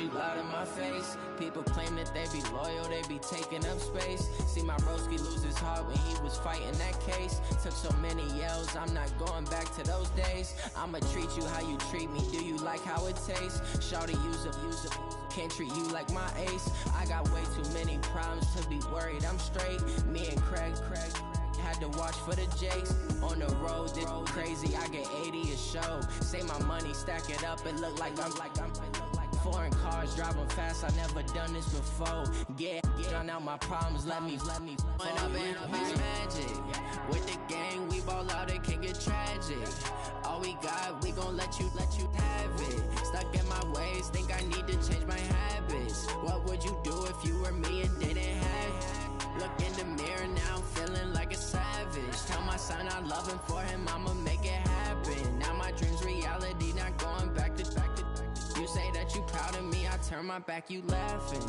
you lie to my face. People claim that they be loyal, they be taking up space. See my broski lose his heart when he was fighting that case. Took so many yells, I'm not going back to those days. I'ma treat you how you treat me, do you like how it tastes? Shawty, use up, can't treat you like my ace. I got way too many problems to be worried, I'm straight. Me and Craig had to watch for the Jakes. On the road, this crazy, I get 80 a show. Say my money, stack it up, it look like I'm foreign cars, driving fast, I never done this before. Yeah, drown out my problems, let me When I've been up is magic. With the gang, we ball out, it can get tragic. All we got, we gon' let you have it. Stuck in my ways, think I need to change my habits. What would you do if you were me and didn't have it? Look in the mirror now, I'm feeling like a savage. Tell my son I love him, for him I'ma make it happen. Now my dream's reality, not going back to. You say that you proud of me, I turn my back, you laughing.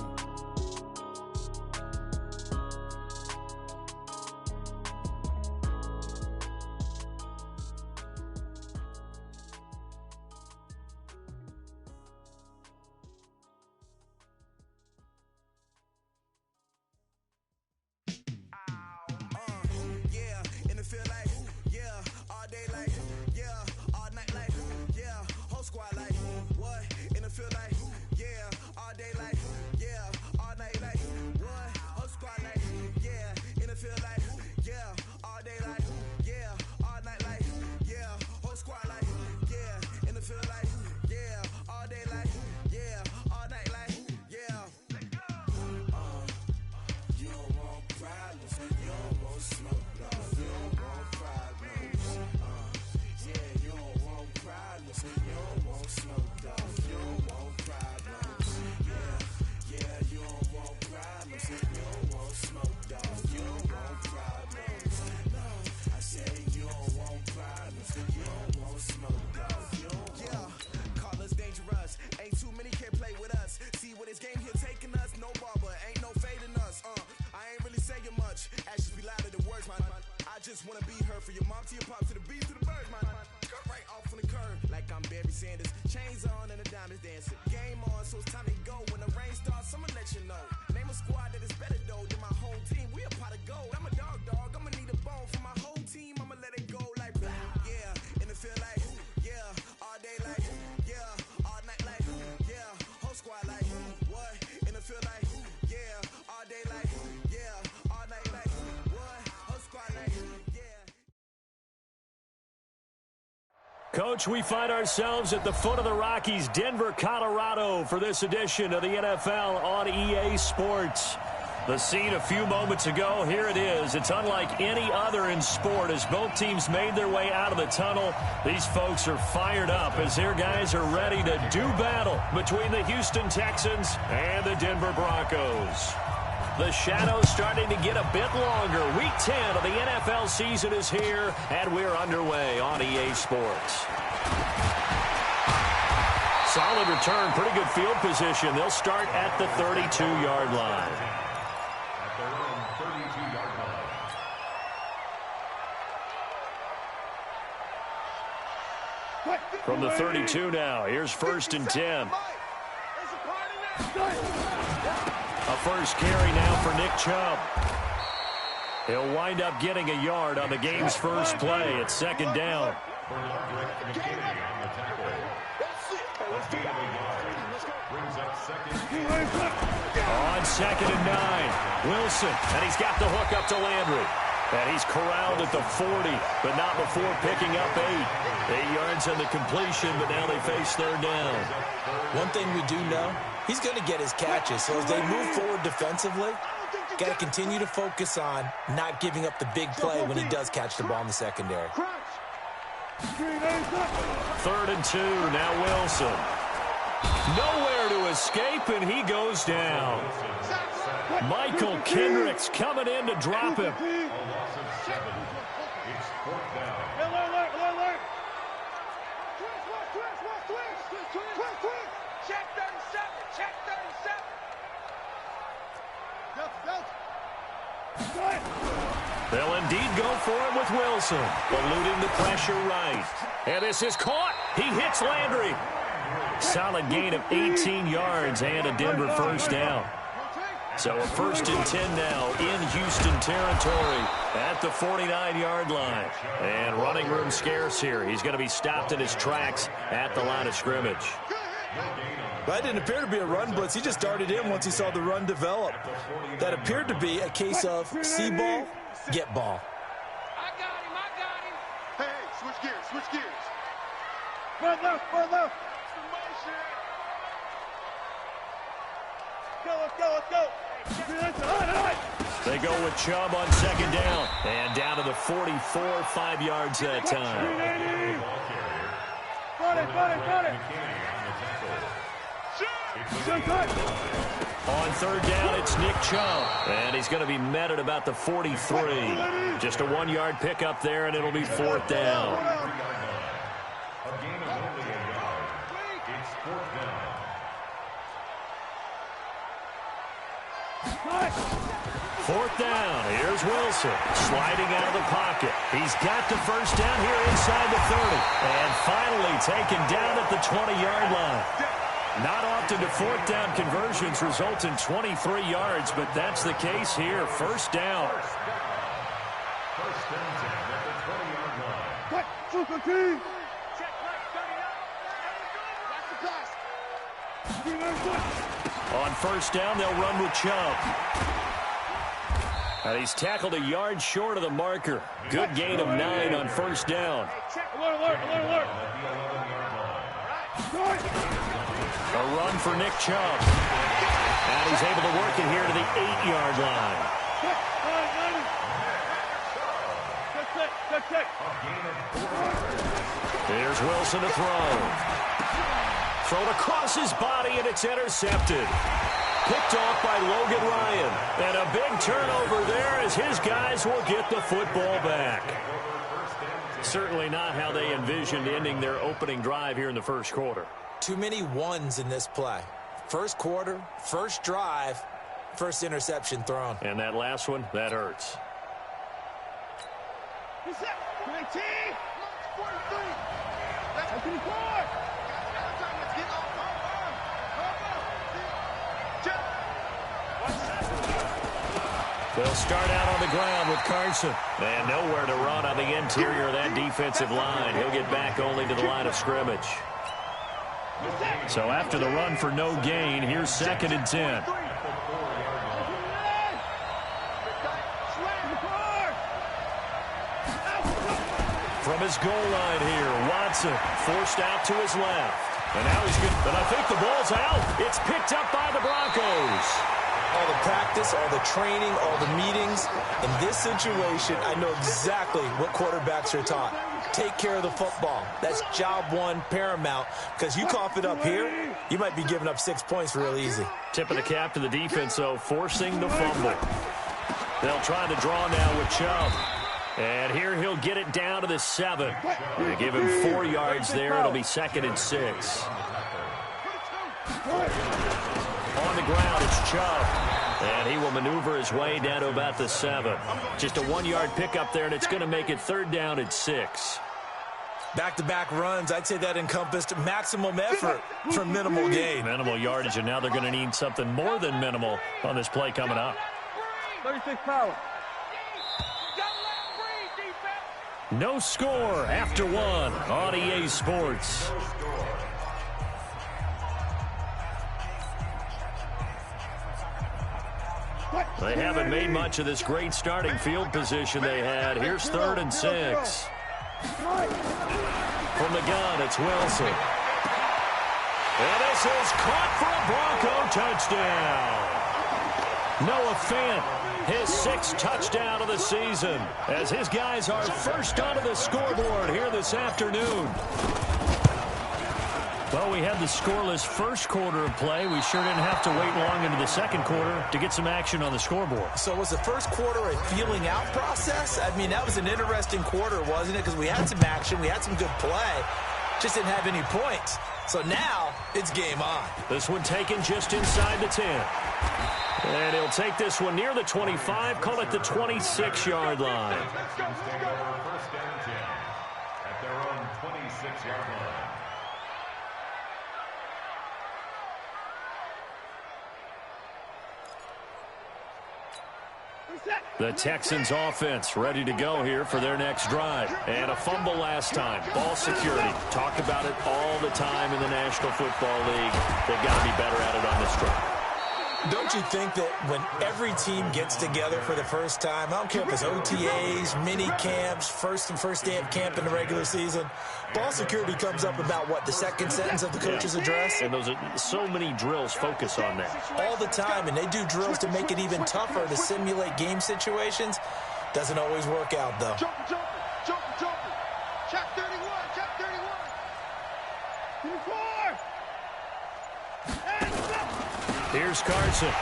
Coach, we find ourselves at the foot of the Rockies, Denver, Colorado, for this edition of the NFL on EA Sports. The scene a few moments ago, here it is. It's unlike any other in sport as both teams made their way out of the tunnel. These folks are fired up as their guys are ready to do battle between the Houston Texans and the Denver Broncos. The shadow's starting to get a bit longer. Week 10 of the NFL season is here, and we're underway on EA Sports. Solid return, pretty good field position. They'll start at the 32-yard line. From the 32 now, here's 1st and 10. A first carry now for Nick Chubb. He'll wind up getting a yard on the game's first play. It's 2nd down. On 2nd and 9, Wilson, and he's got the hook up to Landry. And he's corralled at the 40, but not before picking up 8. 8 yards on the completion, but now they face 3rd down. One thing we do know, he's going to get his catches. So as they move forward defensively, got to continue to focus on not giving up the big play when he does catch the ball in the secondary. 3rd and 2, now Wilson. Nowhere to escape, and he goes down. Michael Kendricks coming in to drop him. They'll indeed go for it with Wilson, eluding the pressure right. And this is caught. He hits Landry. Solid gain of 18 yards and a Denver first down. So a 1st and 10 now in Houston territory at the 49-yard line. And running room scarce here. He's going to be stopped in his tracks at the line of scrimmage. That didn't appear to be a run blitz. He just darted in once he saw the run develop. That appeared to be a case of see ball, get ball. I got him. Hey, switch gears. Run left. Let's go. They go with Chubb on 2nd down. And down to the 44, 5 yards that time. Got it. On 3rd down, it's Nick Chubb. And he's going to be met at about the 43. Just a 1-yard pickup there, and it'll be 4th down. 4th down. Here's Wilson sliding out of the pocket. He's got the first down here inside the 30. And finally taken down at the 20-yard line. Not often do 4th down conversions result in 23 yards, but that's the case here. First down. On 1st down, they'll run with Chubb. And he's tackled a yard short of the marker. Good gain of 9 on 1st down. Alert. A run for Nick Chubb. And he's able to work it here to the 8-yard line. Here's Wilson to throw. Thrown across his body, and it's intercepted. Picked off by Logan Ryan. And a big turnover there as his guys will get the football back. Certainly not how they envisioned ending their opening drive here in the first quarter. Too many ones in this play. First quarter, first drive, first interception thrown. And that last one, that hurts. They'll start out on the ground with Carson. And nowhere to run on the interior of that defensive line. He'll get back only to the line of scrimmage. So after the run for no gain, here's 2nd and 10. From his goal line here, Watson forced out to his left. And now he's good. And I think the ball's out. It's picked up by the Broncos. All the practice, all the training, all the meetings. In this situation, I know exactly what quarterbacks are taught. Take care of the football. That's job one, paramount. Because you cough it up here, you might be giving up 6 points real easy. Tip of the cap to the defense, though, forcing the fumble. They'll try to draw now with Chubb. And here he'll get it down to the 7. They give him 4 yards there. It'll be 2nd and 6. On the ground, it's Chubb. And he will maneuver his way down to about the 7. Just a 1-yard pickup there, and it's going to make it 3rd down at 6. Back-to-back runs, I'd say that encompassed maximum effort for minimal gain. Minimal yardage, and now they're going to need something more than minimal on this play coming up. 36 power. No score after 1 on EA Sports. They haven't made much of this great starting field position they had. Here's 3rd and 6. From the gun, it's Wilson. And this is caught for a Bronco touchdown. Noah Fant, his 6th touchdown of the season, as his guys are first onto the scoreboard here this afternoon. Well, we had the scoreless first quarter of play. We sure didn't have to wait long into the second quarter to get some action on the scoreboard. So was the first quarter a feeling out process? I mean, that was an interesting quarter, wasn't it? Because we had some action, we had some good play, just didn't have any points. So now it's game on. This one taken just inside the 10. And he'll take this one near the 25, call it the 26-yard line. First down 10 at their own 26-yard line. The Texans offense ready to go here for their next drive. And a fumble last time. Ball security. Talk about it all the time in the National Football League. They've got to be better at it on this drive. Don't you think that when every team gets together for the first time, I don't care if it's OTAs, mini camps, first day of camp in the regular season, ball security comes up about, what, the second sentence of the coach's address? And those are so many drills focus on that. All the time, and they do drills to make it even tougher to simulate game situations. Doesn't always work out, though. Jumper. Check 31, check 31. 24. Here's Carson.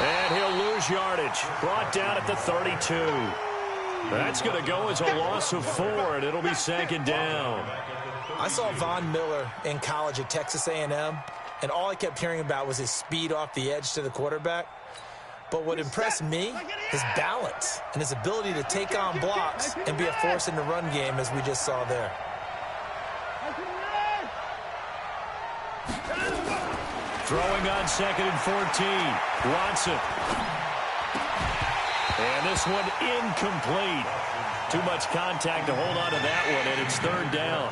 And he'll lose yardage. Brought down at the 32. That's going to go as a loss of 4, and it'll be second down. I saw Von Miller in college at Texas A&M, and all I kept hearing about was his speed off the edge to the quarterback. But what impressed me, his balance and his ability to take on blocks and be a force in the run game, as we just saw there. Throwing on 2nd and 14. Watson. And this one incomplete. Too much contact to hold on to that one, and it's 3rd down.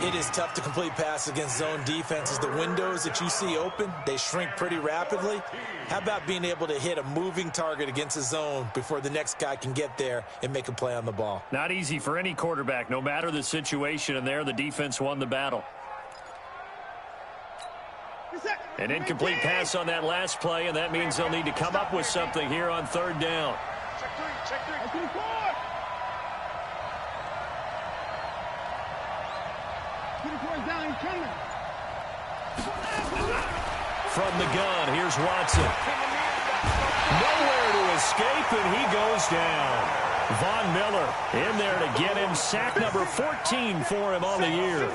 It is tough to complete passes against zone defenses. The windows that you see open, they shrink pretty rapidly. How about being able to hit a moving target against a zone before the next guy can get there and make a play on the ball? Not easy for any quarterback, no matter the situation, and there the defense won the battle. An incomplete pass on that last play, and that means they'll need to come up with something here on 3rd down. Check 3. From the gun, here's Watson. Nowhere to escape, and he goes down. Von Miller in there to get him. Sack number 14 for him on the year.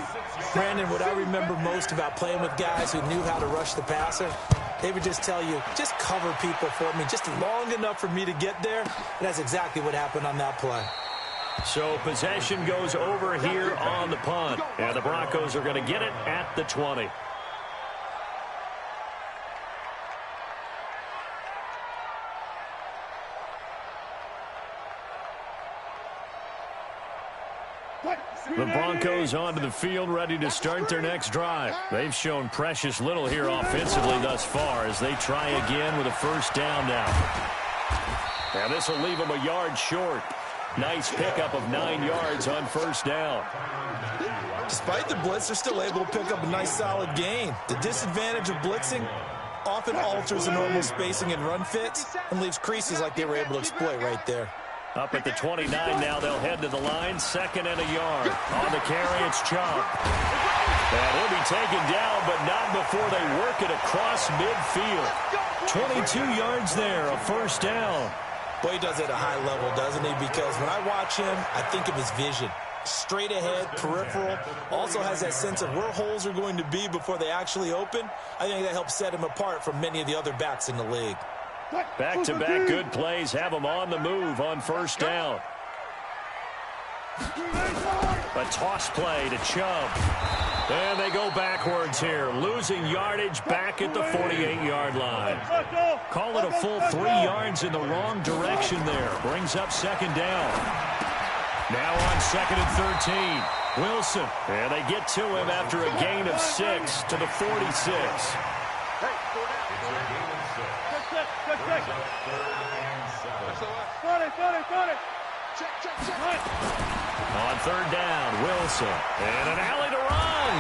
Brandon, what I remember most about playing with guys who knew how to rush the passer, they would just tell you, just cover people for me, just long enough for me to get there. And that's exactly what happened on that play. So possession goes over here on the punt. And the Broncos are going to get it at the 20. The Broncos onto the field, ready to start their next drive. They've shown precious little here offensively thus far as they try again with a 1st down now. Now this will leave them a yard short. Nice pickup of 9 yards on 1st down. Despite the blitz, they're still able to pick up a nice solid gain. The disadvantage of blitzing often alters the normal spacing and run fits and leaves creases like they were able to exploit right there. Up at the 29 now, they'll head to the line. 2nd and a yard. On the carry, it's Chubb. And he'll be taken down, but not before they work it across midfield. 22 yards there, a 1st down. Boy, he does it at a high level, doesn't he? Because when I watch him, I think of his vision. Straight ahead, peripheral. Also has that sense of where holes are going to be before they actually open. I think that helps set him apart from many of the other backs in the league. Back-to-back good plays have them on the move on 1st down. A toss play to Chubb. And they go backwards here, losing yardage back at the 48-yard line. Call it a full 3 yards in the wrong direction there. Brings up 2nd down. Now on 2nd and 13. Wilson. And they get to him after a gain of 6 to the 46. On 3rd down, Wilson. And an alley to run.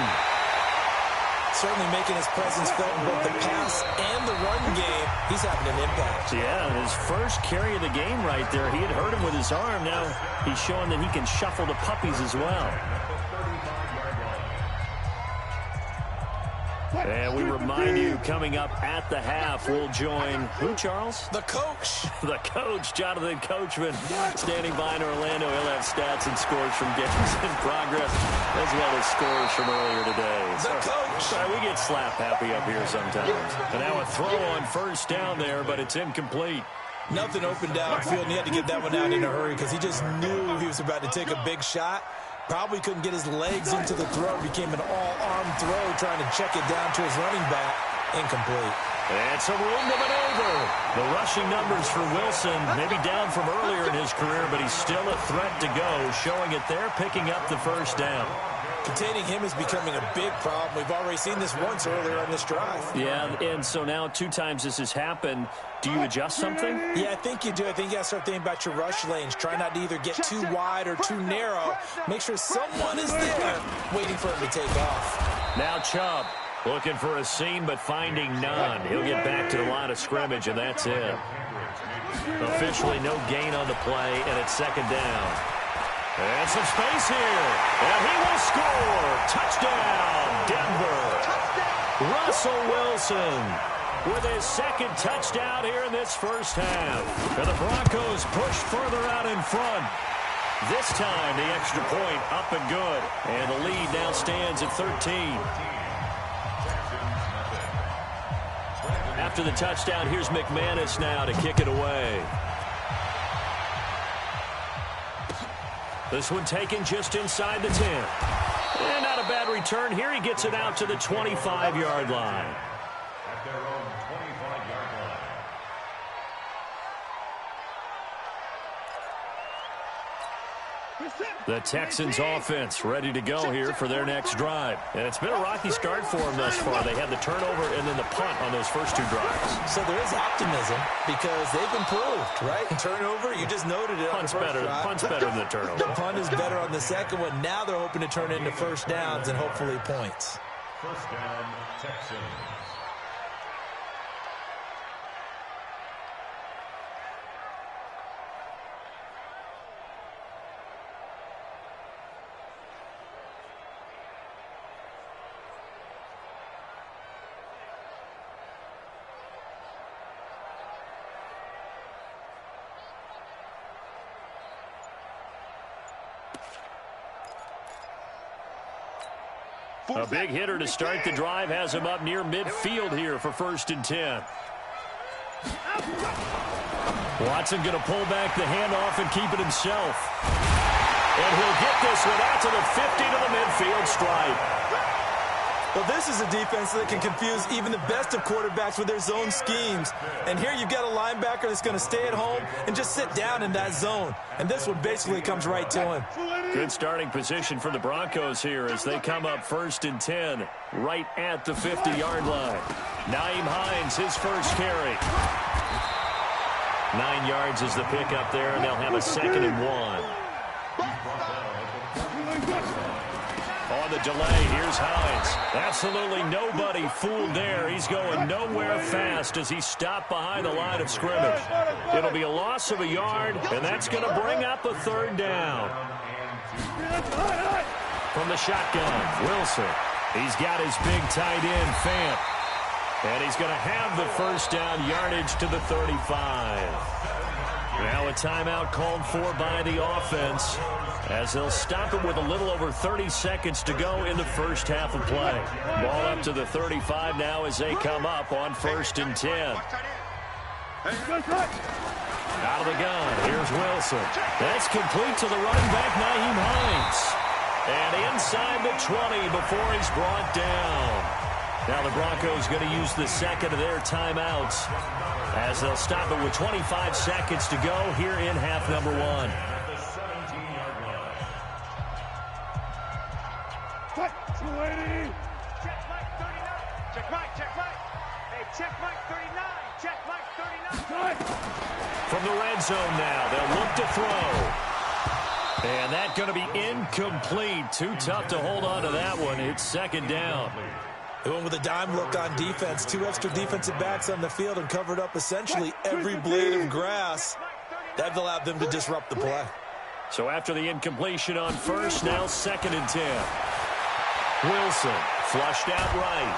Certainly making his presence felt in both the pass and the run game. He's having an impact. Yeah, his first carry of the game right there. He had hurt him with his arm. Now he's showing that he can shuffle the puppies as well. And we remind you, coming up at the half, we'll join who, Charles? The coach. The coach, Jonathan Coachman, standing by in Orlando. He'll have stats and scores from games in progress, as well as scores from earlier today. The coach. Sorry, we get slap happy up here sometimes. And now a throw on 1st down there, but it's incomplete. Nothing open downfield, and he had to get that one out in a hurry because he just knew he was about to take a big shot. Probably couldn't get his legs into the throw. Became an all-arm throw trying to check it down to his running back. Incomplete. And some room to maneuver. The rushing numbers for Wilson, maybe down from earlier in his career, but he's still a threat to go, showing it there, picking up the first down. Containing him is becoming a big problem. We've already seen this once earlier on this drive. Yeah, and so now 2 times this has happened. Do you adjust something? Yeah, I think you do. I think you got to start thinking about your rush lanes. Try not to either get too wide or too narrow. Make sure someone is there waiting for him to take off. Now Chubb looking for a seam but finding none. He'll get back to the line of scrimmage, and that's it. Officially no gain on the play, and it's second down. And some space here. And he will score. Touchdown, Denver. Russell Wilson with his second touchdown here in this first half. And the Broncos push further out in front. This time, the extra point up and good. And the lead now stands at 13. After the touchdown, here's McManus now to kick it away. This one taken just inside the 10. And not a bad return here. He gets it out to the 25-yard line. At their own 25-yard line. The Texans offense ready to go here for their next drive. And it's been a rocky start for them thus far. They had the turnover and then the punt on those first 2 drives. So there is optimism because they've improved, right? Turnover, you just noted it. Punt's better than the turnover. The punt is better on the second one. Now they're hoping to turn it into first downs and hopefully points. First down, Texans. A big hitter to start the drive has him up near midfield here for 1st and 10. Watson going to pull back the handoff and keep it himself. And he'll get this one out to the 50 to the midfield stripe. Well, this is a defense that can confuse even the best of quarterbacks with their zone schemes. And here you've got a linebacker that's going to stay at home and just sit down in that zone. And this one basically comes right to him. Good starting position for the Broncos here as they come up 1st and 10 right at the 50-yard line. Nyheim Hines, his first carry. 9 yards is the pickup there, and they'll have a 2nd and 1. On the delay, here's Hines. Absolutely nobody fooled there. He's going nowhere fast as he stopped behind the line of scrimmage. It'll be a loss of a yard, and that's going to bring up a 3rd down. From the shotgun, Wilson. He's got his big tight end, Fant. And he's going to have the first down, yardage to the 35. Now a timeout called for by the offense as they'll stop it with a little over 30 seconds to go in the first half of play. Ball up to the 35 now as they come up on 1st and 10. Out of the gun, here's Wilson. That's complete to the running back, Nyheim Hines. And inside the 20 before he's brought down. Now the Broncos going to use the 2nd of their timeouts as they'll stop it with 25 seconds to go here in half number 1. Check Mike 39. Check Mike. Hey, check Mike 39. Check Mike 39. From the red zone now, they'll look to throw. And that's going to be incomplete. Too tough to hold on to that one. It's 2nd down. They went with a dime look on defense. 2 extra defensive backs on the field and covered up essentially every blade of grass. That allowed them to disrupt the play. So after the incompletion on 1st, now 2nd and 10. Wilson flushed out right.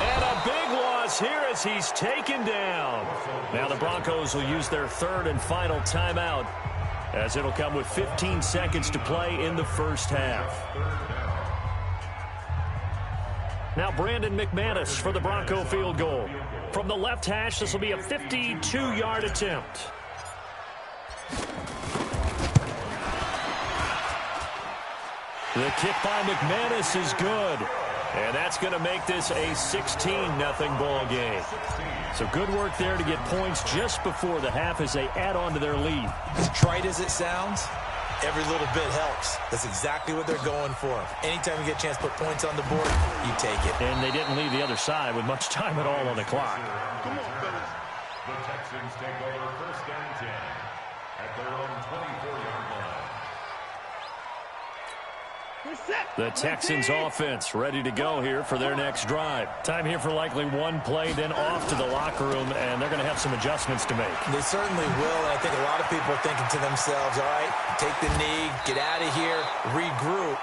And a big loss here as he's taken down. Now the Broncos will use their 3rd and final timeout as it'll come with 15 seconds to play in the first half. Now Brandon McManus for the Bronco field goal. From the left hash, this will be a 52-yard attempt. The kick by McManus is good. And that's going to make this a 16-0 ball game. So good work there to get points just before the half as they add on to their lead. As trite as it sounds, every little bit helps. That's exactly what they're going for. Anytime you get a chance to put points on the board, you take it. And they didn't leave the other side with much time at all on the clock. Come on, fellas. The Texans take over 1st and 10 at their own 24-yard line. The Texans offense ready to go here for their next drive. Time here for likely one play, then off to the locker room, and they're going to have some adjustments to make. They certainly will, and I think a lot of people are thinking to themselves, all right, take the knee, get out of here, regroup.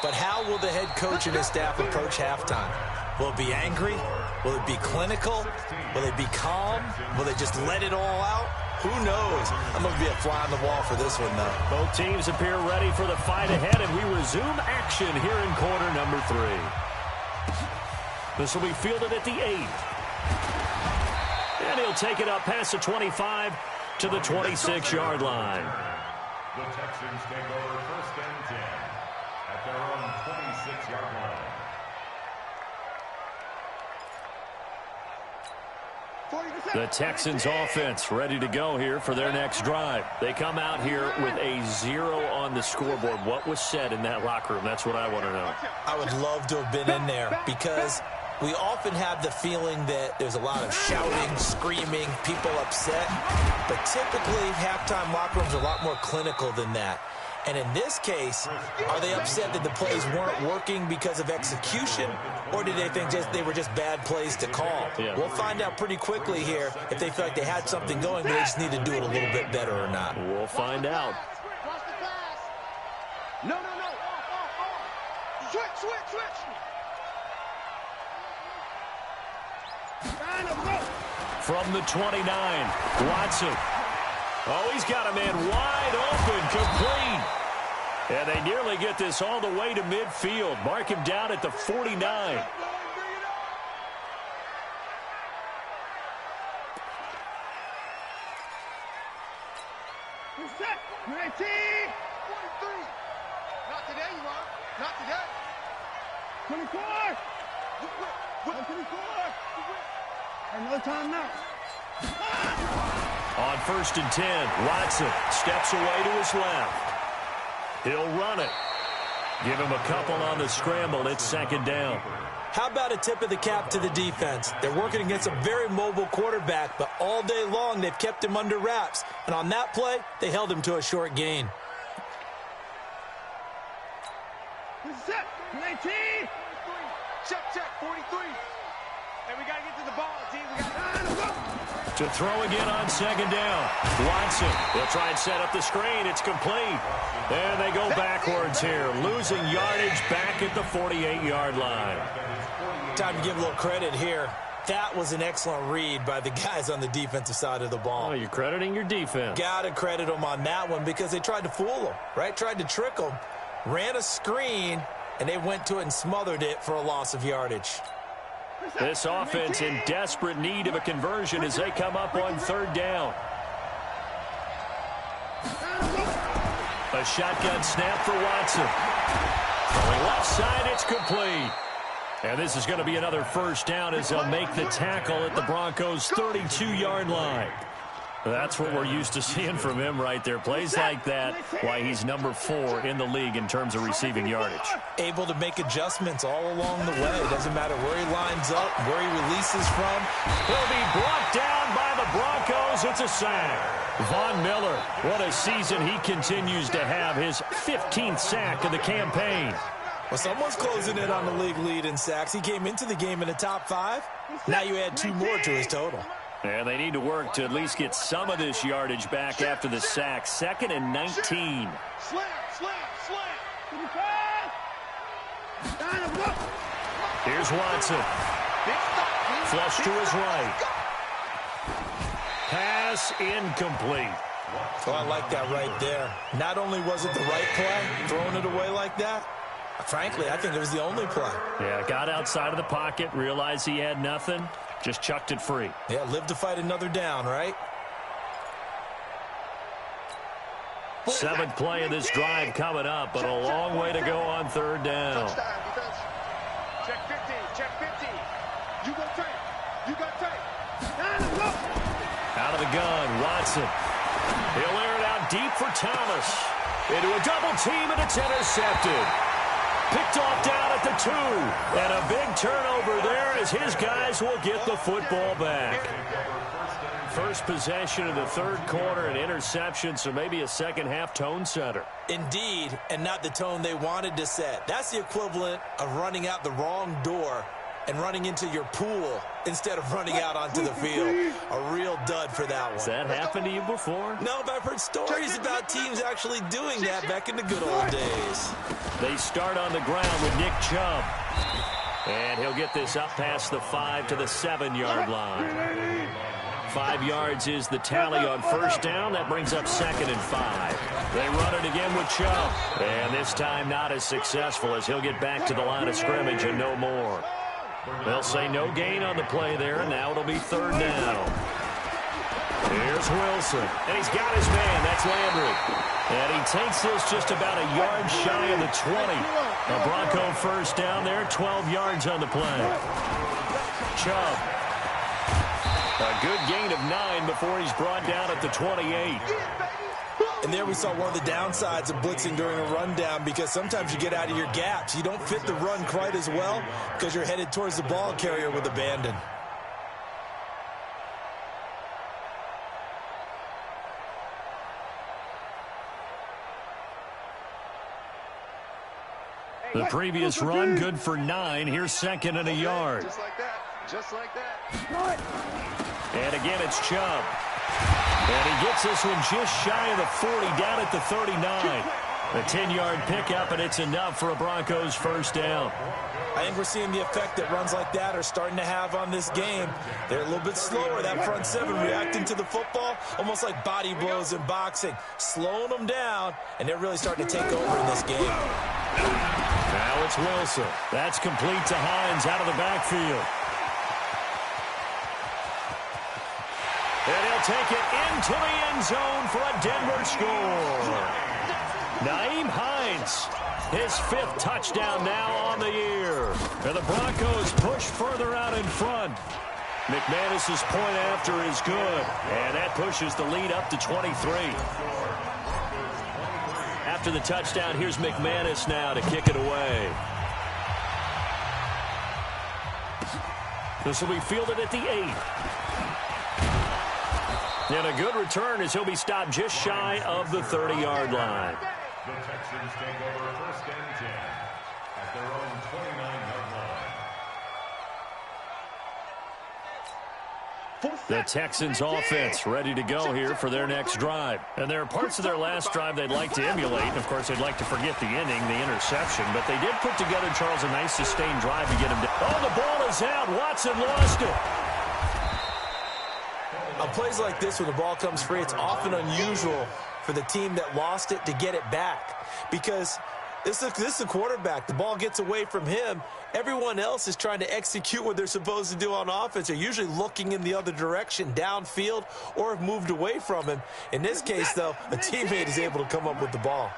But how will the head coach and his staff approach halftime? Will it be angry? Will it be clinical? Will they be calm? Will they just let it all out? Who knows? I'm going to be a fly on the wall for this one, though. Both teams appear ready for the fight ahead, and we resume action here in quarter number 3. This will be fielded at the 8. And he'll take it up past the 25 to the 26-yard line. The Texans take over 1st and 10 at their own 26-yard line. The Texans offense ready to go here for their next drive. They come out here with a 0 on the scoreboard. What was said in that locker room? That's what I want to know. I would love to have been in there because we often have the feeling that there's a lot of shouting, screaming, people upset. But typically, halftime locker rooms are a lot more clinical than that. And in this case, are they upset that the plays weren't working because of execution, or did they think they were just bad plays to call? Yeah. We'll find out pretty quickly here if they feel like they had something going, but they just need to do it a little bit better or not. We'll find out. No. Switch. From the 29, Watson. Oh, he's got a man wide open, complete. And they nearly get this all the way to midfield. Mark him down at the 49. Set. 19. 43. Not today, you are. Not today. 24. 24. Another time now. On 1st and 10, Watson steps away to his left. He'll run it. Give him a couple on the scramble. It's 2nd down. How about a tip of the cap to the defense? They're working against a very mobile quarterback, but all day long they've kept him under wraps. And on that play, they held him to a short gain. Set. 19. Check. 43. And we got to get to the ball, team. We got to go. To throw again on 2nd down. Watson will try and set up the screen. It's complete. And they go backwards here, losing yardage back at the 48-yard line. Time to give a little credit here. That was an excellent read by the guys on the defensive side of the ball. Oh, you're crediting your defense. Got to credit them on that one because they tried to fool them, right? Tried to trick them. Ran a screen, and they went to it and smothered it for a loss of yardage. This offense in desperate need of a conversion as they come up on 3rd down. A shotgun snap for Watson. Going left side, it's complete. And this is going to be another 1st down as they'll make the tackle at the Broncos' 32-yard line. That's what we're used to seeing from him right there. Plays like that, why he's number 4 in the league in terms of receiving yardage. Able to make adjustments all along the way. It doesn't matter where he lines up, where he releases from. He'll be brought down by the Broncos. It's a sack. Von Miller, what a season he continues to have. His 15th sack of the campaign. Well, someone's closing in on the league lead in sacks. He came into the game in the top 5. Now you add 2 more to his total. And they need to work to at least get some of this yardage back after the sack. 2nd and 19. Slam. Here's Watson. Flush to his right. Pass incomplete. Oh, I like that right there. Not only was it the right play, throwing it away like that, frankly, I think it was the only play. Yeah, got outside of the pocket, realized he had nothing, just chucked it free. Yeah, live to fight another down, right? 7th play of this drive coming up, but a long way to go on 3rd down. Touchdown, defense. Check You go tight. You got tight. Out of the gun, Watson. He'll air it out deep for Thomas. Into a double team, and it's intercepted. Picked off down at the 2. And a big turnover there as his guys will get the football back. First possession of the third quarter, an interception, so maybe a second-half tone setter. Indeed, and not the tone they wanted to set. That's the equivalent of running out the wrong door and running into your pool instead of running out onto the field. A real dud for that one. Has that happened to you before? No, but I've heard stories about teams actually doing that back in the good old days. They start on the ground with Nick Chubb. And he'll get this up past the 5 to the 7-yard line. 5 yards is the tally on first down. That brings up 2nd and 5. They run it again with Chubb. And this time not as successful as he'll get back to the line of scrimmage and no more. They'll say no gain on the play there, and now it'll be 3rd down. Here's Wilson, and he's got his man. That's Landry. And he takes this just about a yard shy of the 20. A Bronco first down there, 12 yards on the play. Chubb. A good gain of 9 before he's brought down at the 28. And there we saw one of the downsides of blitzing during a rundown, because sometimes you get out of your gaps. You don't fit the run quite as well because you're headed towards the ball carrier with abandon. The previous run good for 9. Here's 2nd and a yard. Just like that. Just like that. And again, it's Chubb. And he gets this one just shy of the 40, down at the 39. A 10-yard pickup, and it's enough for a Broncos first down. I think we're seeing the effect that runs like that are starting to have on this game. They're a little bit slower, that front 7, reacting to the football, almost like body blows in boxing, slowing them down, and they're really starting to take over in this game. Now it's Wilson. That's complete to Hines out of the backfield. And he'll take it into the end zone for a Denver score. Nyheim Hines, his 5th touchdown now on the year. And the Broncos push further out in front. McManus's point after is good. And that pushes the lead up to 23. After the touchdown, here's McManus now to kick it away. This will be fielded at the 8. And a good return as he'll be stopped just shy of the 30-yard line. The Texans take over 1st and 10 at their own 29-yard line. The Texans offense ready to go here for their next drive. And there are parts of their last drive they'd like to emulate. Of course, they'd like to forget the ending, the interception. But they did put together, Charles, a nice sustained drive to get him down. Oh, the ball is out. Watson lost it. On plays like this, when the ball comes free, it's often unusual for the team that lost it to get it back, because this is the quarterback. The ball gets away from him. Everyone else is trying to execute what they're supposed to do on offense. They're usually looking in the other direction, downfield, or have moved away from him. In this case, though, a teammate is able to come up with the ball.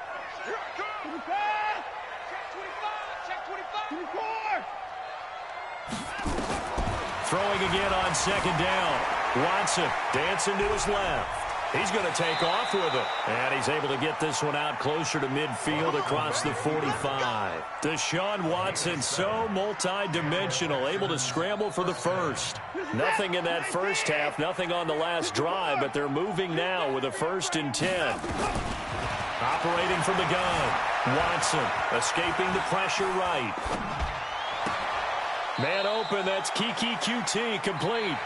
Throwing again on 2nd down. Watson dancing to his left. He's going to take off with it. And he's able to get this one out closer to midfield across the 45. Deshaun Watson, so multi-dimensional, able to scramble for the first. Nothing in that first half, nothing on the last drive, but they're moving now with a 1st and 10. Operating from the gun. Watson escaping the pressure right. Man open, that's Kiki QT, complete.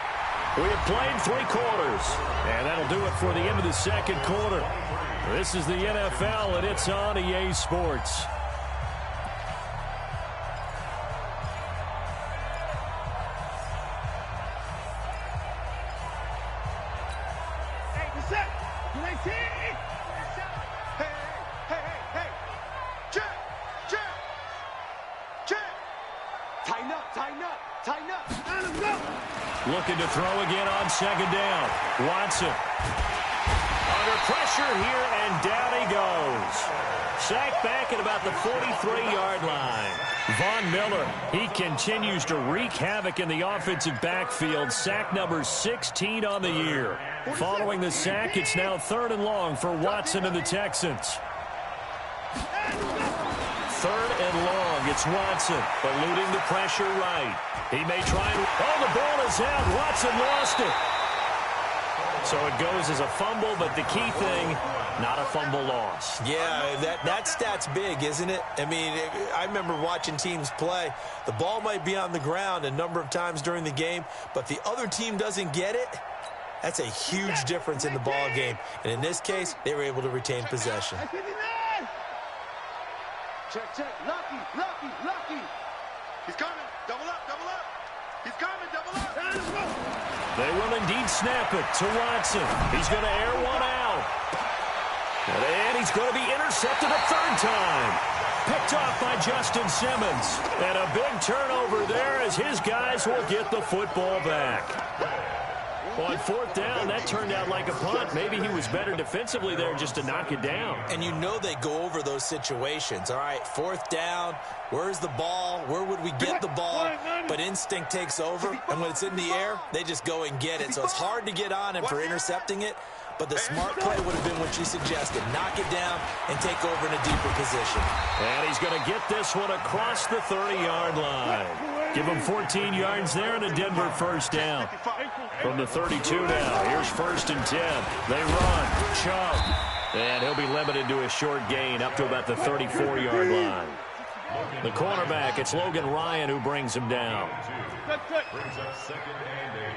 We have played 3 quarters, and that'll do it for the end of the 2nd quarter. This is the NFL, and it's on EA Sports. Hey, what's up? 19. Hey. Check. Tighten up. Let him go. Looking to throw again on 2nd down. Watson. under pressure here, and down he goes. Sacked back at about the 43-yard line. Von Miller, he continues to wreak havoc in the offensive backfield. Sack number 16 on the year. Following the sack, it's now 3rd and long for Watson and the Texans. 3rd and long. It's Watson, eluding the pressure right. He may try and... Oh, the ball is out. Watson lost it. So it goes as a fumble, but the key thing, not a fumble loss. Yeah, that stat's big, isn't it? I mean, I remember watching teams play. The ball might be on the ground a number of times during the game, but the other team doesn't get it. That's a huge difference in the ball game. And in this case, they were able to retain possession. Check. Lucky. He's coming. Double up. He's coming, double up. They will indeed snap it to Watson. He's going to air one out. And he's going to be intercepted a 3rd time. Picked off by Justin Simmons. And a big turnover there as his guys will get the football back. On 4th down, that turned out like a punt. Maybe he was better defensively there just to knock it down. And you know they go over those situations. All right, 4th down, where's the ball? Where would we get the ball? But instinct takes over, and when it's in the air, they just go and get it. So it's hard to get on him for intercepting it, but the smart play would have been what you suggested. Knock it down and take over in a deeper position. And he's going to get this one across the 30-yard line. Give him 14 yards there and a Denver 1st down. From the 32 now, here's 1st and 10. They run, Chubb, and he'll be limited to a short gain up to about the 34-yard line. The cornerback, it's Logan Ryan who brings him down. Brings up 2nd and 8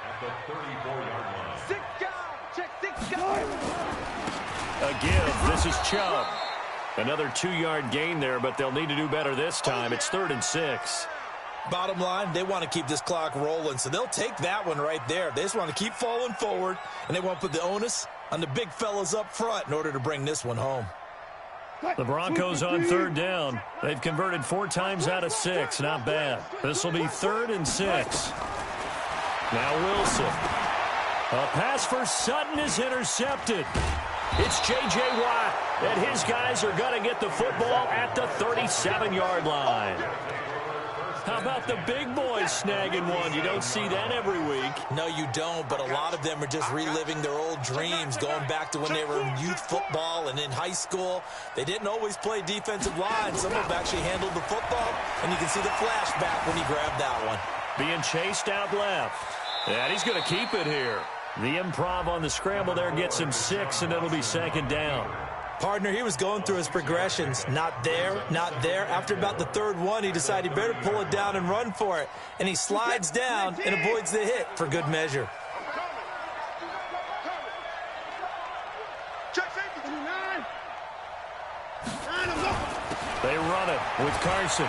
at the 34-yard line. 6 guys. Check 6 guys. A give. This is Chubb. Another 2-yard gain there, but they'll need to do better this time. It's 3rd and 6. Bottom line, they want to keep this clock rolling, so they'll take that one right there. They just want to keep falling forward, and they want to put the onus on the big fellas up front in order to bring this one home. The Broncos on 3rd down. They've converted 4 times out of 6. Not bad. This will be 3rd and 6. Now Wilson. A pass for Sutton is intercepted. It's J.J. Watt, and his guys are going to get the football at the 37-yard line. How about the big boys snagging one? You don't see that every week. No, you don't, but a lot of them are just reliving their old dreams, going back to when they were in youth football and in high school. They didn't always play defensive line. Some of them actually handled the football, and you can see the flashback when he grabbed that one. Being chased out left. And he's going to keep it here. The improv on the scramble there gets him 6, and it'll be 2nd down. Partner, he was going through his progressions. Not there, not there. After about the 3rd one, he decided he better pull it down and run for it. And he slides down and avoids the hit for good measure. They run it with Carson.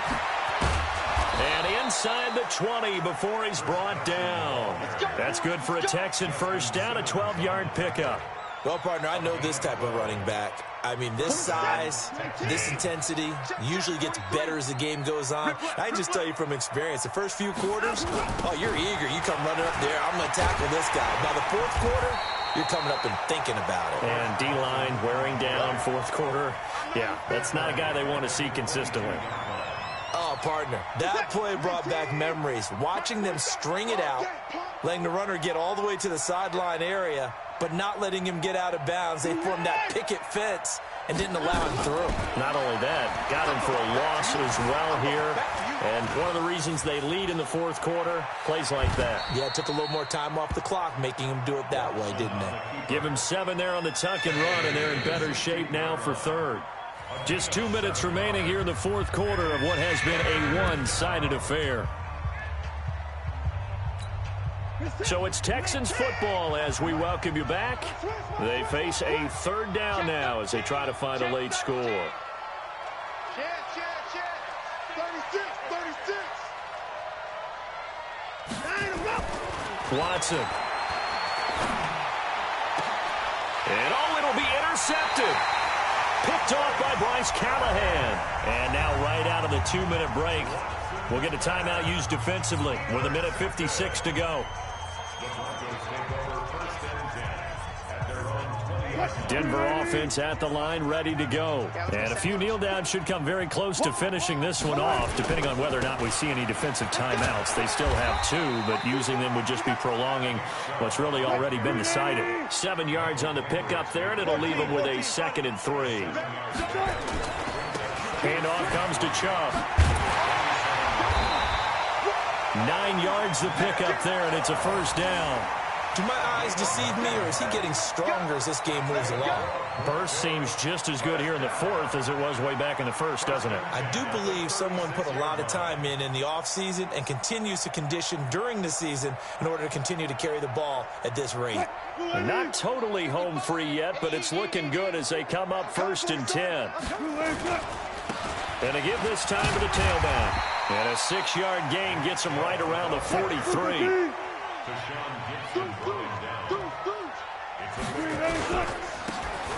And inside the 20 before he's brought down. That's good for a Texan 1st down, a 12-yard pickup. Well, partner, I know this type of running back. I mean, this size, this intensity usually gets better as the game goes on. I can just tell you from experience, the first few quarters, oh, you're eager. You come running up there, I'm going to tackle this guy. By the 4th quarter, you're coming up and thinking about it. And D-line wearing down 4th quarter. Yeah, that's not a guy they want to see consistently. Oh, partner, that play brought back memories. Watching them string it out, letting the runner get all the way to the sideline area, but not letting him get out of bounds. They formed that picket fence and didn't allow him through. Not only that, got him for a loss as well here. And one of the reasons they lead in the 4th quarter, plays like that. Yeah, it took a little more time off the clock, making him do it that way, didn't they? Give him 7 there on the tuck and run, and they're in better shape now for 3rd. Just 2 minutes remaining here in the 4th quarter of what has been a one-sided affair. So it's Texans football as we welcome you back. They face a 3rd down now as they try to find a late score. 36. Watson. And oh, it'll be intercepted. Picked off by Bryce Callahan. And now right out of the 2-minute break, we'll get a timeout used defensively with 1:56 to go. The Broncos take over 1st and 10 at their own 28. Denver offense at the line, ready to go. And a few kneel downs should come very close to finishing this one off, depending on whether or not we see any defensive timeouts. They still have 2, but using them would just be prolonging what's really already been decided. 7 yards on the pickup there, and it'll leave them with a 2nd and 3. Handoff comes to Chubb. 9 yards the pickup there, and it's a first down. Do my eyes deceive me, or is he getting stronger as this game moves along? Burst seems just as good here in the 4th as it was way back in the 1st, doesn't it? I do believe someone put a lot of time in the offseason and continues to condition during the season in order to continue to carry the ball at this rate. Not totally home free yet, but it's looking good as they come up 1st and 10. And they give this time to the tailback. And a 6-yard gain gets him right around the 43.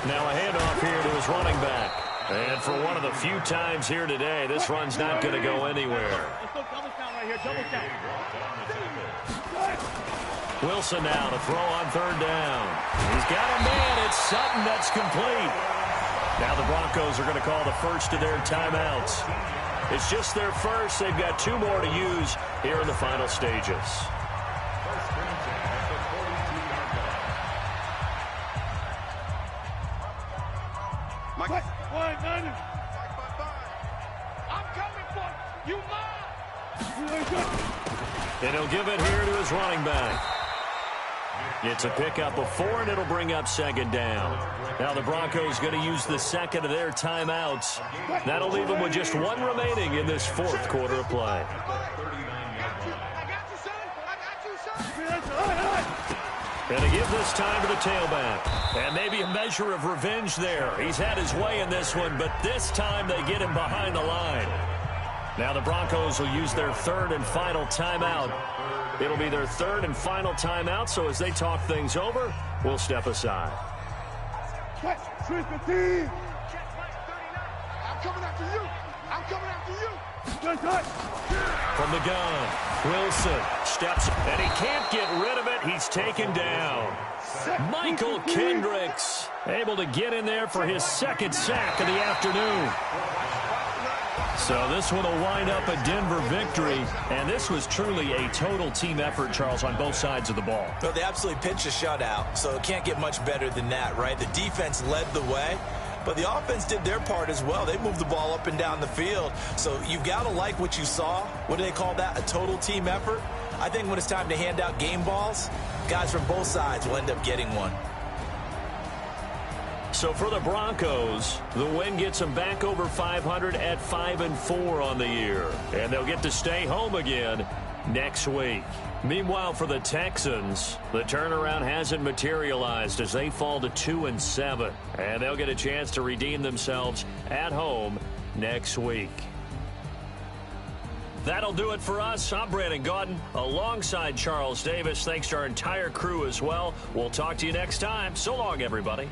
Now a handoff here to his running back. And for one of the few times here today, this run's not going to go anywhere. Wilson now to throw on 3rd down. He's got a man. It's Sutton that's complete. Now the Broncos are going to call the first of their timeouts. It's just their first. They've got 2 more to use here in the final stages. Mike. I'm coming for you. And he'll give it here to his running back. It's a pickup of 4, and it'll bring up 2nd down. Now the Broncos going to use the 2nd of their timeouts. That'll leave them with just 1 remaining in this 4th quarter of play. And to give this time to the tailback. And maybe a measure of revenge there. He's had his way in this one, but this time they get him behind the line. Now the Broncos will use their 3rd and final timeout. It'll be their 3rd and final timeout, so as they talk things over, we'll step aside. I'm coming after you. I'm coming after you. From the gun, Wilson steps, and he can't get rid of it. He's taken down. Michael Kendricks able to get in there for his 2nd sack of the afternoon. So this one will wind up a Denver victory, and this was truly a total team effort, Charles, on both sides of the ball. Well, they absolutely pitched a shutout, so it can't get much better than that, right? The defense led the way, but the offense did their part as well. They moved the ball up and down the field, so you've got to like what you saw. What do they call that? A total team effort? I think when it's time to hand out game balls, guys from both sides will end up getting one. So for the Broncos, the win gets them back over 500 at 5-4 on the year. And they'll get to stay home again next week. Meanwhile, for the Texans, the turnaround hasn't materialized as they fall to 2-7. And they'll get a chance to redeem themselves at home next week. That'll do it for us. I'm Brandon Gaudin alongside Charles Davis. Thanks to our entire crew as well. We'll talk to you next time. So long, everybody.